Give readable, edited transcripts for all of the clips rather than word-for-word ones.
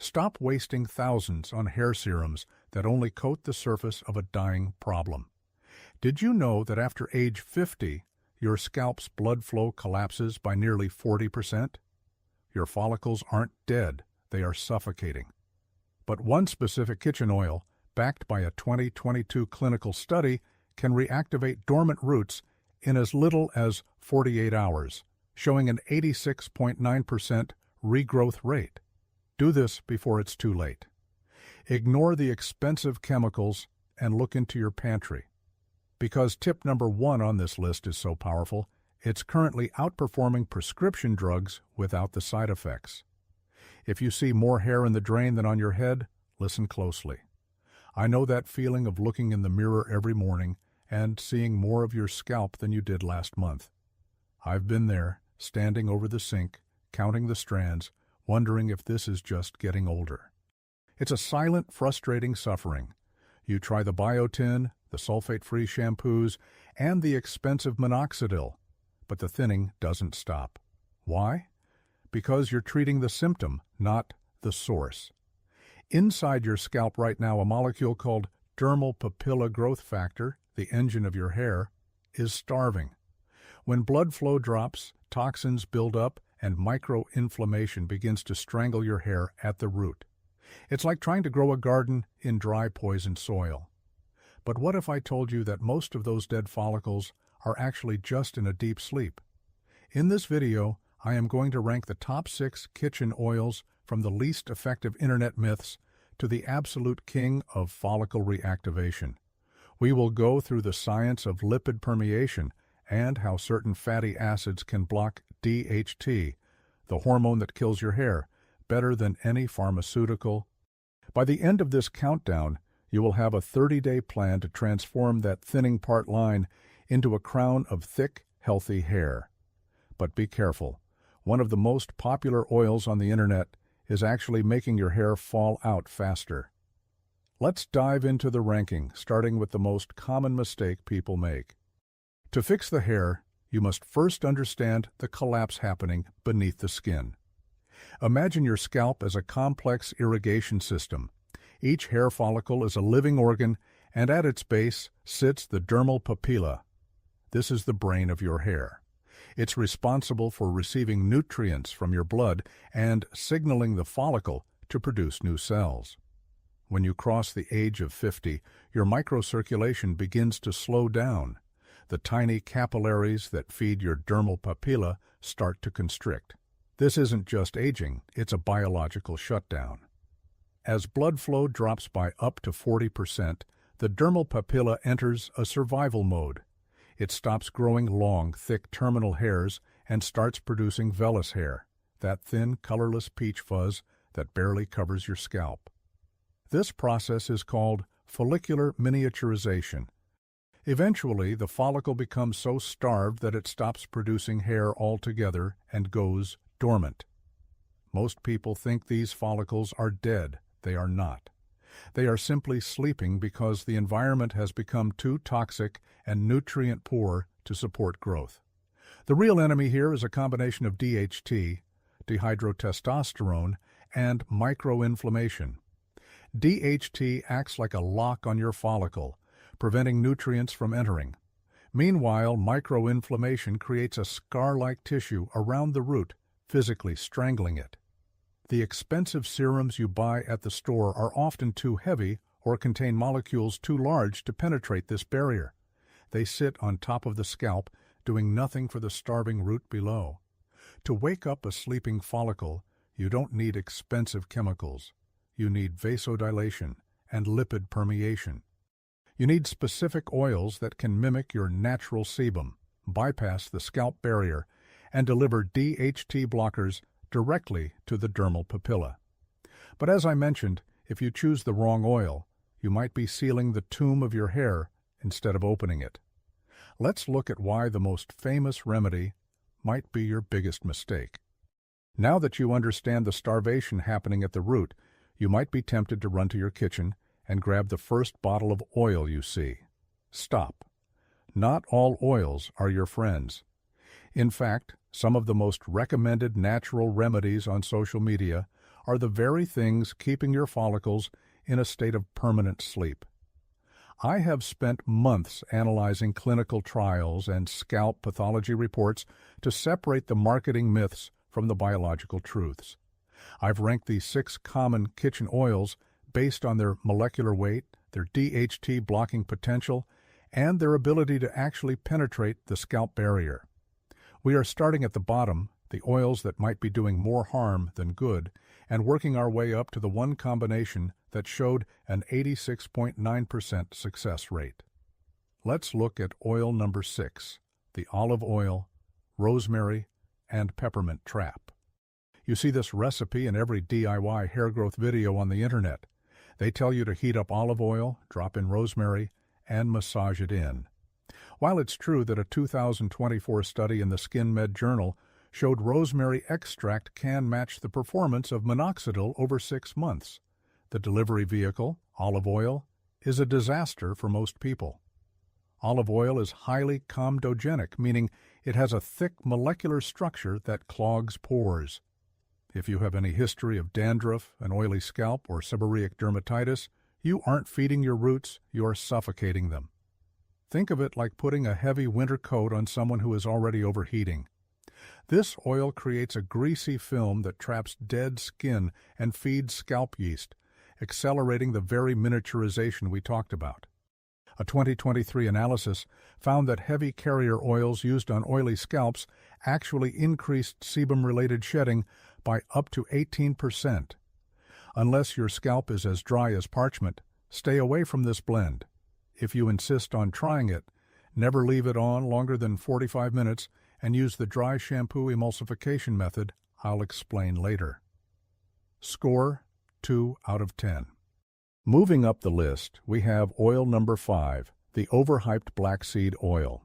Stop wasting thousands on hair serums that only coat the surface of a dying problem. Did you know that after age 50, your scalp's blood flow collapses by nearly 40%? Your follicles aren't dead, they are suffocating. But one specific kitchen oil, backed by a 2022 clinical study, can reactivate dormant roots in as little as 48 hours, showing an 86.9% regrowth rate. Do this before it's too late. Ignore the expensive chemicals and look into your pantry. Because tip number 1 on this list is so powerful, it's currently outperforming prescription drugs without the side effects. If you see more hair in the drain than on your head, listen closely. I know that feeling of looking in the mirror every morning and seeing more of your scalp than you did last month. I've been there, standing over the sink, counting the strands, wondering if this is just getting older. It's a silent, frustrating suffering. You try the biotin, the sulfate-free shampoos, and the expensive minoxidil, but the thinning doesn't stop. Why? Because you're treating the symptom, not the source. Inside your scalp right now, a molecule called dermal papilla growth factor, the engine of your hair, is starving. When blood flow drops, toxins build up, and microinflammation begins to strangle your hair at the root. It's like trying to grow a garden in dry, poisoned soil. But what if I told you that most of those dead follicles are actually just in a deep sleep? In this video, I am going to rank the top 6 kitchen oils from the least effective internet myths to the absolute king of follicle reactivation. We will go through the science of lipid permeation and how certain fatty acids can block DHT, the hormone that kills your hair, better than any pharmaceutical. By the end of this countdown, you will have a 30-day plan to transform that thinning part line into a crown of thick, healthy hair. But be careful. One of the most popular oils on the internet is actually making your hair fall out faster. Let's dive into the ranking, starting with the most common mistake people make. To fix the hair, you must first understand the collapse happening beneath the skin. Imagine your scalp as a complex irrigation system. Each hair follicle is a living organ, and at its base sits the dermal papilla. This is the brain of your hair. It's responsible for receiving nutrients from your blood and signaling the follicle to produce new cells. When you cross the age of 50, your microcirculation begins to slow down. The tiny capillaries that feed your dermal papilla start to constrict. This isn't just aging, it's a biological shutdown. As blood flow drops by up to 40%, the dermal papilla enters a survival mode. It stops growing long, thick terminal hairs and starts producing vellus hair, that thin, colorless peach fuzz that barely covers your scalp. This process is called follicular miniaturization. Eventually, the follicle becomes so starved that it stops producing hair altogether and goes dormant. Most people think these follicles are dead. They are not. They are simply sleeping because the environment has become too toxic and nutrient poor to support growth. The real enemy here is a combination of DHT, dihydrotestosterone, and microinflammation. DHT acts like a lock on your follicle, preventing nutrients from entering. Meanwhile, microinflammation creates a scar-like tissue around the root, physically strangling it. The expensive serums you buy at the store are often too heavy or contain molecules too large to penetrate this barrier. They sit on top of the scalp, doing nothing for the starving root below. To wake up a sleeping follicle, you don't need expensive chemicals. You need vasodilation and lipid permeation. You need specific oils that can mimic your natural sebum, bypass the scalp barrier, and deliver DHT blockers directly to the dermal papilla. But as I mentioned, if you choose the wrong oil, you might be sealing the tomb of your hair instead of opening it. Let's look at why the most famous remedy might be your biggest mistake. Now that you understand the starvation happening at the root, you might be tempted to run to your kitchen and grab the first bottle of oil you see. Stop. Not all oils are your friends. In fact, some of the most recommended natural remedies on social media are the very things keeping your follicles in a state of permanent sleep. I have spent months analyzing clinical trials and scalp pathology reports to separate the marketing myths from the biological truths. I've ranked these 6 common kitchen oils based on their molecular weight, their DHT blocking potential, and their ability to actually penetrate the scalp barrier. We are starting at the bottom, the oils that might be doing more harm than good, and working our way up to the one combination that showed an 86.9% success rate. Let's look at oil number 6, the olive oil, rosemary, and peppermint trap. You see this recipe in every DIY hair growth video on the internet. They tell you to heat up olive oil, drop in rosemary, and massage it in. While it's true that a 2024 study in the Skin Med Journal showed rosemary extract can match the performance of minoxidil over 6 months, the delivery vehicle, olive oil, is a disaster for most people. Olive oil is highly comedogenic, meaning it has a thick molecular structure that clogs pores. If you have any history of dandruff, an oily scalp, or seborrheic dermatitis, you aren't feeding your roots, you are suffocating them. Think of it like putting a heavy winter coat on someone who is already overheating. This oil creates a greasy film that traps dead skin and feeds scalp yeast, accelerating the very miniaturization we talked about. A 2023 analysis found that heavy carrier oils used on oily scalps actually increased sebum-related shedding by up to 18%. Unless your scalp is as dry as parchment, stay away from this blend. If you insist on trying it, never leave it on longer than 45 minutes and use the dry shampoo emulsification method I'll explain later. Score 2 out of 10. Moving up the list, we have oil number 5, the overhyped black seed oil.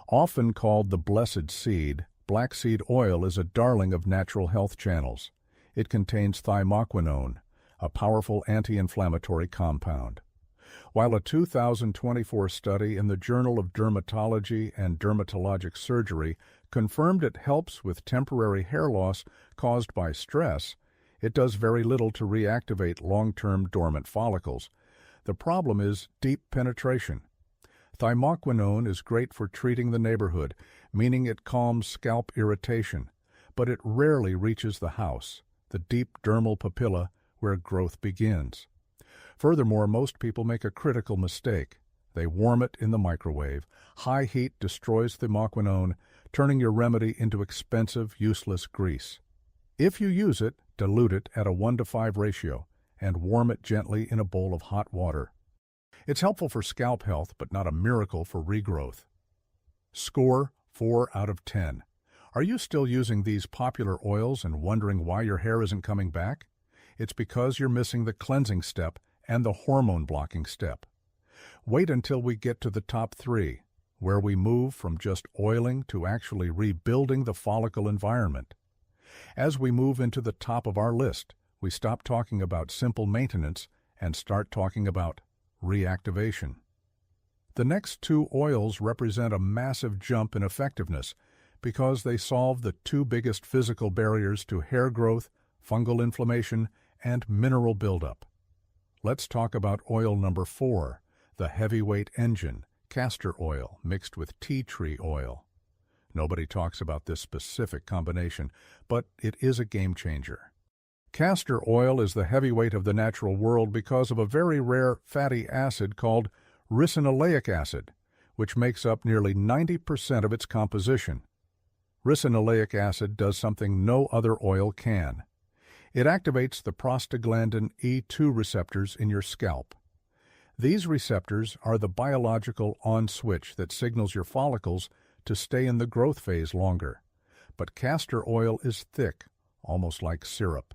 Often called the blessed seed, black seed oil is a darling of natural health channels. It contains thymoquinone, a powerful anti-inflammatory compound. While a 2024 study in the Journal of Dermatology and Dermatologic Surgery confirmed it helps with temporary hair loss caused by stress, it does very little to reactivate long-term dormant follicles. The problem is deep penetration. Thymoquinone is great for treating the neighborhood, meaning it calms scalp irritation, but it rarely reaches the house, the deep dermal papilla where growth begins. Furthermore, most people make a critical mistake. They warm it in the microwave. High heat destroys thymoquinone, turning your remedy into expensive, useless grease. If you use it, dilute it at a 1:5 ratio and warm it gently in a bowl of hot water. It's helpful for scalp health, but not a miracle for regrowth. Score 4 out of 10. Are you still using these popular oils and wondering why your hair isn't coming back? It's because you're missing the cleansing step and the hormone blocking step. Wait until we get to the top 3, where we move from just oiling to actually rebuilding the follicle environment. As we move into the top of our list, we stop talking about simple maintenance and start talking about reactivation. The next 2 oils represent a massive jump in effectiveness because they solve the 2 biggest physical barriers to hair growth, fungal inflammation, and mineral buildup. Let's talk about oil number 4, the heavyweight engine, castor oil mixed with tea tree oil. Nobody talks about this specific combination, but it is a game changer. Castor oil is the heavyweight of the natural world because of a very rare fatty acid called ricinoleic acid, which makes up nearly 90% of its composition. Ricinoleic acid does something no other oil can. It activates the prostaglandin E2 receptors in your scalp. These receptors are the biological on switch that signals your follicles to stay in the growth phase longer. But castor oil is thick, almost like syrup.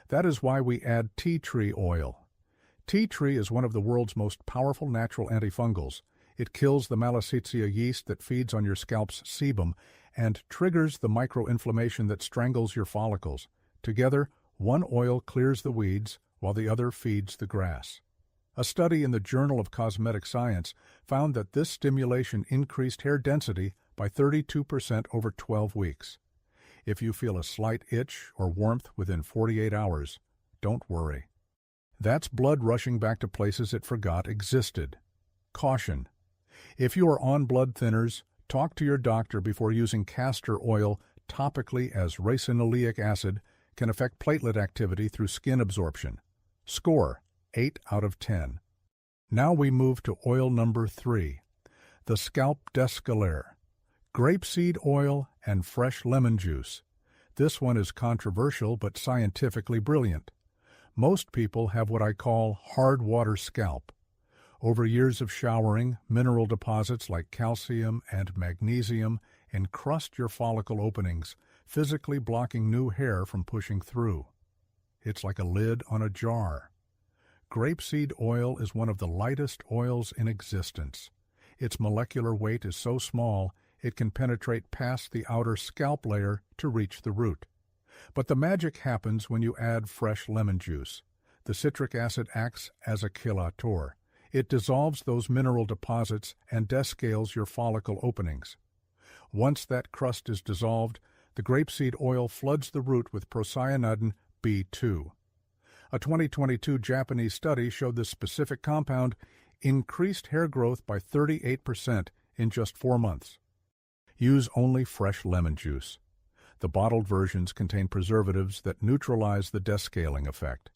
That is why we add tea tree oil. Tea tree is one of the world's most powerful natural antifungals. It kills the Malassezia yeast that feeds on your scalp's sebum and triggers the microinflammation that strangles your follicles. Together, one oil clears the weeds while the other feeds the grass. A study in the Journal of Cosmetic Science found that this stimulation increased hair density by 32% over 12 weeks. If you feel a slight itch or warmth within 48 hours, don't worry. That's blood rushing back to places it forgot existed. Caution: if you are on blood thinners, talk to your doctor before using castor oil topically, as racinoleic acid can affect platelet activity through skin absorption. Score: 8 out of 10. Now we move to oil number 3, the scalp descalaire. Grapeseed oil and fresh lemon juice. This one is controversial but scientifically brilliant. Most people have what I call hard water scalp. Over years of showering, mineral deposits like calcium and magnesium encrust your follicle openings, physically blocking new hair from pushing through. It's like a lid on a jar. Grapeseed oil is one of the lightest oils in existence. Its molecular weight is so small it can penetrate past the outer scalp layer to reach the root. But the magic happens when you add fresh lemon juice. The citric acid acts as a chelator. It dissolves those mineral deposits and descales your follicle openings. Once that crust is dissolved, the grapeseed oil floods the root with procyanidin B2. A 2022 Japanese study showed this specific compound increased hair growth by 38% in just 4 months. Use only fresh lemon juice. The bottled versions contain preservatives that neutralize the descaling effect.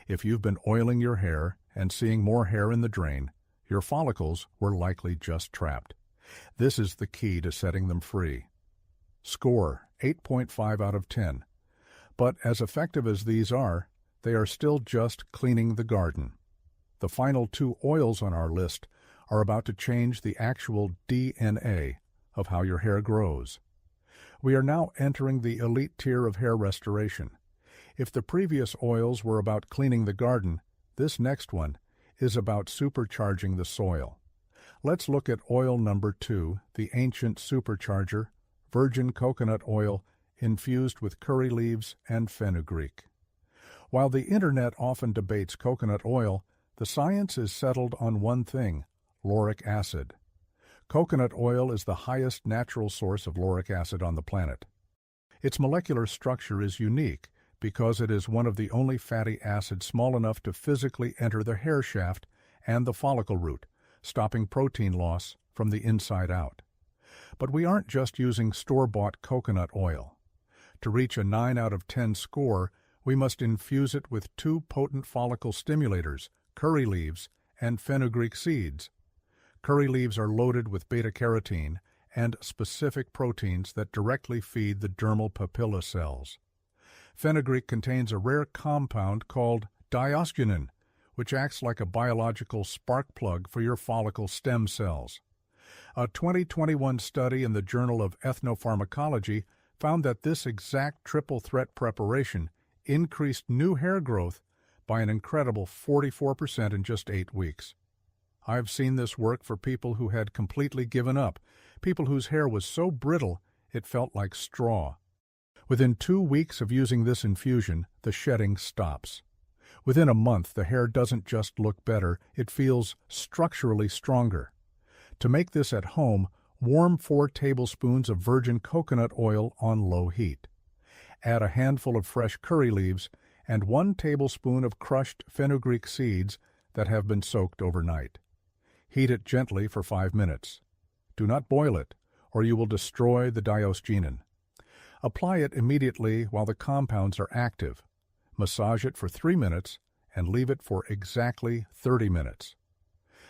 If you've been oiling your hair and seeing more hair in the drain, your follicles were likely just trapped. This is the key to setting them free. Score: 8.5 out of 10. But as effective as these are, they are still just cleaning the garden. The final 2 oils on our list are about to change the actual DNA of how your hair grows. We are now entering the elite tier of hair restoration. If the previous oils were about cleaning the garden, this next one is about supercharging the soil. Let's look at oil number 2, the ancient supercharger, virgin coconut oil infused with curry leaves and fenugreek. While the internet often debates coconut oil, the science is settled on one thing: lauric acid. Coconut oil is the highest natural source of lauric acid on the planet. Its molecular structure is unique because it is one of the only fatty acids small enough to physically enter the hair shaft and the follicle root, stopping protein loss from the inside out. But we aren't just using store-bought coconut oil. To reach a 9 out of 10 score, we must infuse it with 2 potent follicle stimulators, curry leaves and fenugreek seeds. Curry leaves are loaded with beta-carotene and specific proteins that directly feed the dermal papilla cells. Fenugreek contains a rare compound called diosgenin, which acts like a biological spark plug for your follicle stem cells. A 2021 study in the Journal of Ethnopharmacology found that this exact triple threat preparation increased new hair growth by an incredible 44% in just 8 weeks. I've seen this work for people who had completely given up, people whose hair was so brittle it felt like straw. Within 2 weeks of using this infusion, the shedding stops. Within a month, the hair doesn't just look better, it feels structurally stronger. To make this at home, warm 4 tablespoons of virgin coconut oil on low heat. Add a handful of fresh curry leaves and 1 tablespoon of crushed fenugreek seeds that have been soaked overnight. Heat it gently for 5 minutes. Do not boil it, or you will destroy the diosgenin. Apply it immediately while the compounds are active. Massage it for 3 minutes and leave it for exactly 30 minutes.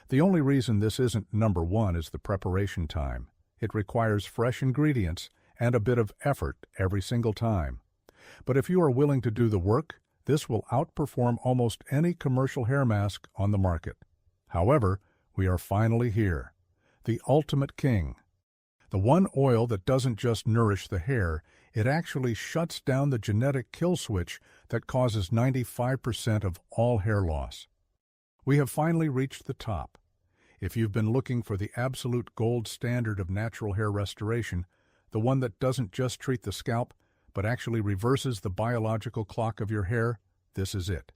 The only reason this isn't number 1 is the preparation time. It requires fresh ingredients and a bit of effort every single time. But if you are willing to do the work, this will outperform almost any commercial hair mask on the market. However, we are finally here. The ultimate king. The one oil that doesn't just nourish the hair, it actually shuts down the genetic kill switch that causes 95% of all hair loss. We have finally reached the top. If you've been looking for the absolute gold standard of natural hair restoration, the one that doesn't just treat the scalp, but actually reverses the biological clock of your hair, this is it.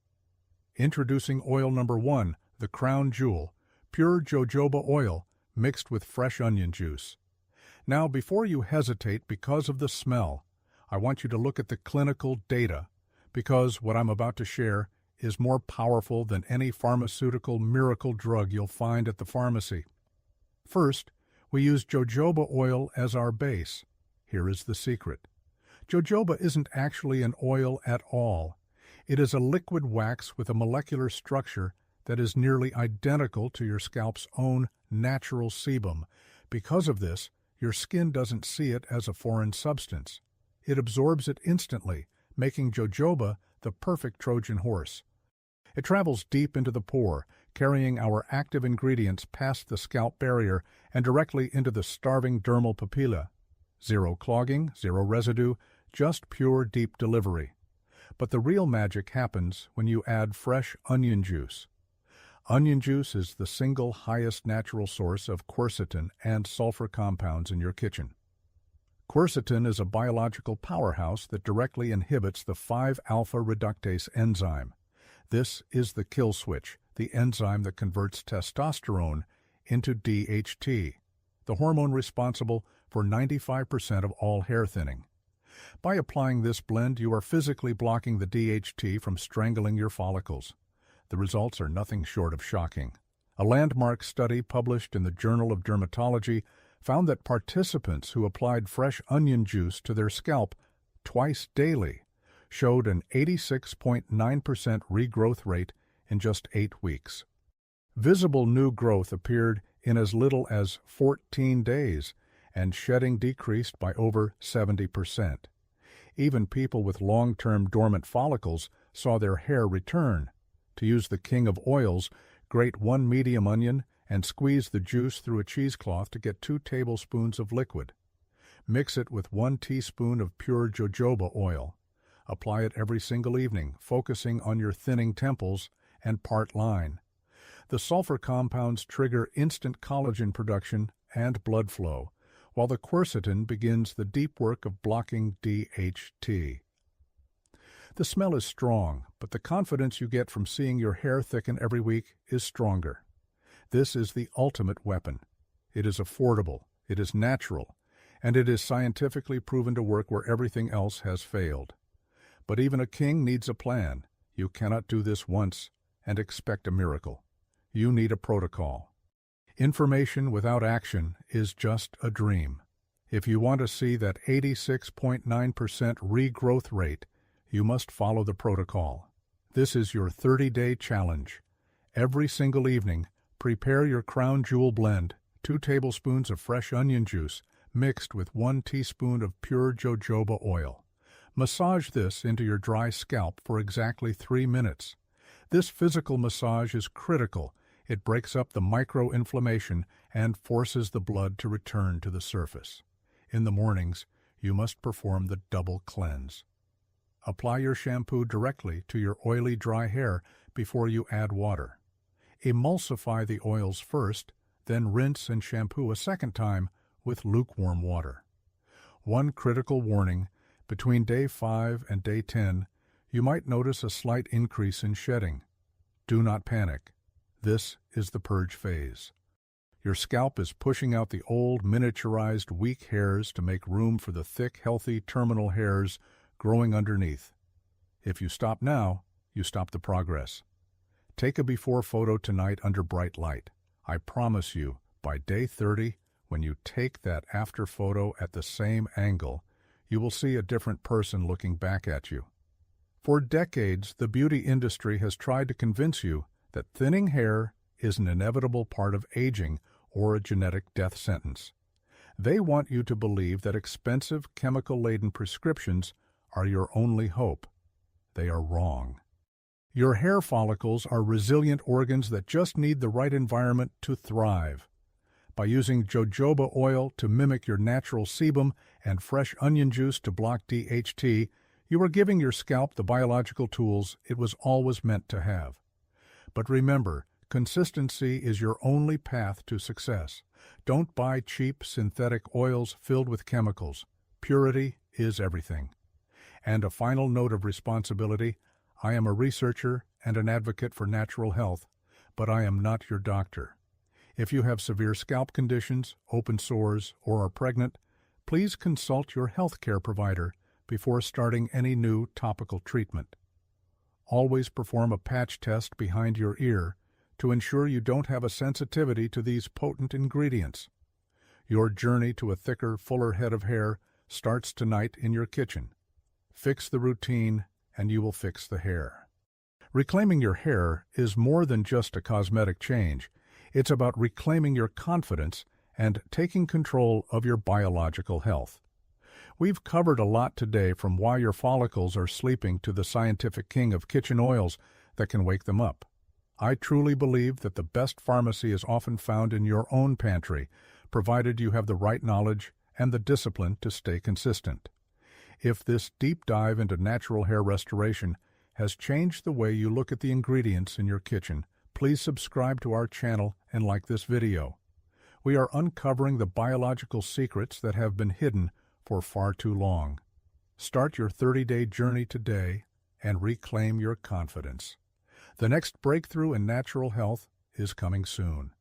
Introducing oil number 1, the crown jewel, pure jojoba oil mixed with fresh onion juice. Now, before you hesitate because of the smell, I want you to look at the clinical data, because what I'm about to share is more powerful than any pharmaceutical miracle drug you'll find at the pharmacy. First, we use jojoba oil as our base. Here is the secret. Jojoba isn't actually an oil at all. It is a liquid wax with a molecular structure that is nearly identical to your scalp's own natural sebum. Because of this, your skin doesn't see it as a foreign substance. It absorbs it instantly, making jojoba the perfect Trojan horse. It travels deep into the pore, carrying our active ingredients past the scalp barrier and directly into the starving dermal papilla. Zero clogging, zero residue, just pure deep delivery. But the real magic happens when you add fresh onion juice. Onion juice is the single highest natural source of quercetin and sulfur compounds in your kitchen. Quercetin is a biological powerhouse that directly inhibits the 5-alpha reductase enzyme. This is the kill switch, the enzyme that converts testosterone into DHT, the hormone responsible for 95% of all hair thinning. By applying this blend, you are physically blocking the DHT from strangling your follicles. The results are nothing short of shocking. A landmark study published in the Journal of Dermatology found that participants who applied fresh onion juice to their scalp twice daily showed an 86.9% regrowth rate in just 8 weeks. Visible new growth appeared in as little as 14 days, and shedding decreased by over 70%. Even people with long-term dormant follicles saw their hair return. To use the king of oils, grate 1 medium onion and squeeze the juice through a cheesecloth to get 2 tablespoons of liquid. Mix it with 1 teaspoon of pure jojoba oil. Apply it every single evening, focusing on your thinning temples and part line. The sulfur compounds trigger instant collagen production and blood flow, while the quercetin begins the deep work of blocking DHT. The smell is strong, but the confidence you get from seeing your hair thicken every week is stronger. This is the ultimate weapon. It is affordable, it is natural, and it is scientifically proven to work where everything else has failed. But even a king needs a plan. You cannot do this once and expect a miracle. You need a protocol. Information without action is just a dream. If you want to see that 86.9% regrowth rate, you must follow the protocol. This is your 30-day challenge. Every single evening, prepare your crown jewel blend, 2 tablespoons of fresh onion juice mixed with 1 teaspoon of pure jojoba oil. Massage this into your dry scalp for exactly 3 minutes. This physical massage is critical. It breaks up the micro-inflammation and forces the blood to return to the surface. In the mornings, you must perform the double cleanse. Apply your shampoo directly to your oily, dry hair before you add water. Emulsify the oils first, then rinse and shampoo a second time with lukewarm water. One critical warning: between day 5 and day 10, you might notice a slight increase in shedding. Do not panic. This is the purge phase. Your scalp is pushing out the old, miniaturized, weak hairs to make room for the thick, healthy, terminal hairs growing underneath. If you stop now, you stop the progress. Take a before photo tonight under bright light. I promise you, by day 30, when you take that after photo at the same angle, you will see a different person looking back at you. For decades, the beauty industry has tried to convince you that thinning hair is an inevitable part of aging or a genetic death sentence. They want you to believe that expensive, chemical-laden prescriptions are your only hope. They are wrong. Your hair follicles are resilient organs that just need the right environment to thrive. By using jojoba oil to mimic your natural sebum and fresh onion juice to block DHT, you are giving your scalp the biological tools it was always meant to have. But remember, consistency is your only path to success. Don't buy cheap synthetic oils filled with chemicals. Purity is everything. And a final note of responsibility: I am a researcher and an advocate for natural health, but I am not your doctor. If you have severe scalp conditions, open sores, or are pregnant, please consult your healthcare provider before starting any new topical treatment. Always perform a patch test behind your ear to ensure you don't have a sensitivity to these potent ingredients. Your journey to a thicker, fuller head of hair starts tonight in your kitchen. Fix the routine, and you will fix the hair. Reclaiming your hair is more than just a cosmetic change. It's about reclaiming your confidence and taking control of your biological health. We've covered a lot today, from why your follicles are sleeping to the scientific king of kitchen oils that can wake them up. I truly believe that the best pharmacy is often found in your own pantry, provided you have the right knowledge and the discipline to stay consistent. If this deep dive into natural hair restoration has changed the way you look at the ingredients in your kitchen, please subscribe to our channel and like this video. We are uncovering the biological secrets that have been hidden for far too long. Start your 30-day journey today and reclaim your confidence. The next breakthrough in natural health is coming soon.